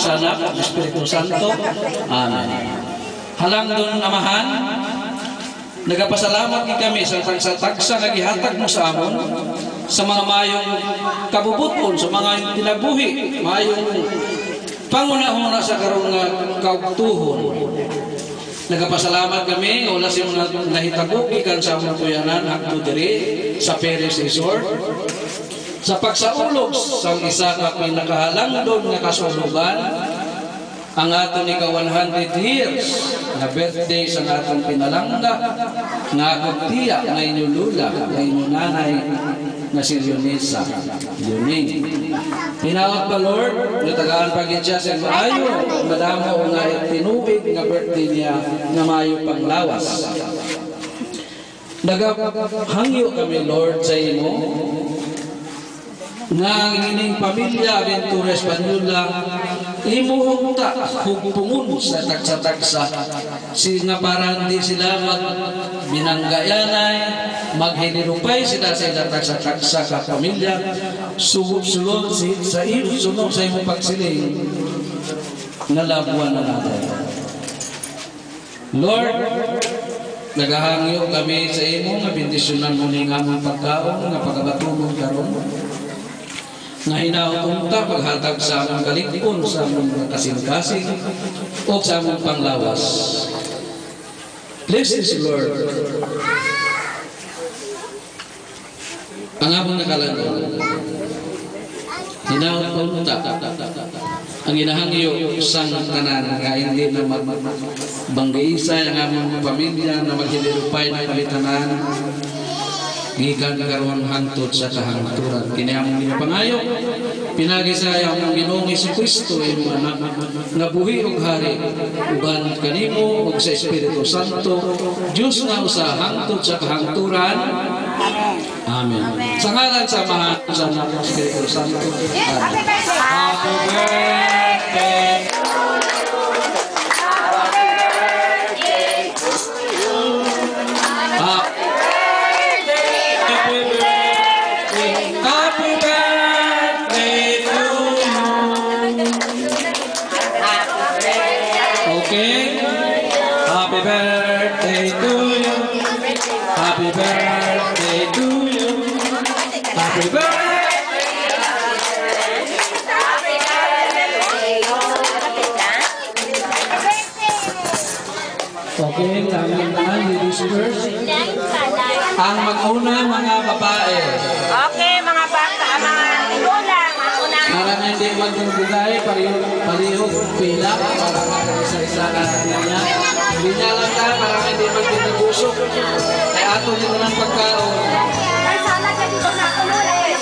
sa Anak, sa Espiritu Santo. Amen. Halang doon, Amahan, nagapasalamat kami sa tagsa nga gihatag mo sa amon, sa mga mayong kabubuton, sa mga tinabuhi, mayong pangunahuna sa karong nga kaugtuhon. Nagapasalamat kami, wala si mga nahitabo, ikan sa among kuyanan, hangtod diri sa Perez Resort, sa pagsaulog sa isa ka pinakahalang doon nga kasulugan, ang aton ika-100 years na birthday sa atong pinalangga, nga akong tiya, nga inyong lula, nga inyong nanay, na si Leonesa. Yuning. Pinawag pa, Lord, natagaan pagin siya sa maayo, madamo nga tinubig nga birthday niya na maayo pang lawas. Nagahangyo kami, Lord, sa imo, nga ining pamilya Aventura Española imuhong ta hugpungon sa tagsa-tagsa si nga para hindi sila magbinanggayanay, maghinirupay sila sa ilang tagsa-tagsa ka pamilya, sulod sa iyo, sunod sa imong pagsiling na labuan na natin. Lord, nagahangyo kami sa imo nga bendisyonan mo ning among pagkaon nga pagabatulong karon nga hinaunta paghatag sa among kaligpon, sa among kasing-kasing o sa among panglawas. Bless this, Lord. Ang among nakalangon, hinaunta ang inahangyo sang tanan nga hindi na magbanggaisa ang among pamilya na maghilirupay na kalitanan gikan karon hangtod sa kahangturan. Kini among ginapangayo pinagi sa among Ginoong Jesucristo imong anak nga buhi ug hari uban kanimo ug sa Espiritu Santo Dios nga usa hangtod sa kahangturan. Amen. Sa ngalan sa Ama sa Anak ug Espiritu Santo. Amen. Happy birthday. Happy birthday to you. Happy birthday to you. Happy birthday. Okay, tangan-tangan, ladies first. Ang mag-una mga babae. Okay, mga bata, mga lola, mga unang. Marami hindi magbibigay, pariho pila para isa-isa niya. Hindi niya lang tayo, marami hindi magbibigusok. Kaya ato nito ng pagkaon. Ay, sana ka dito sa kulay.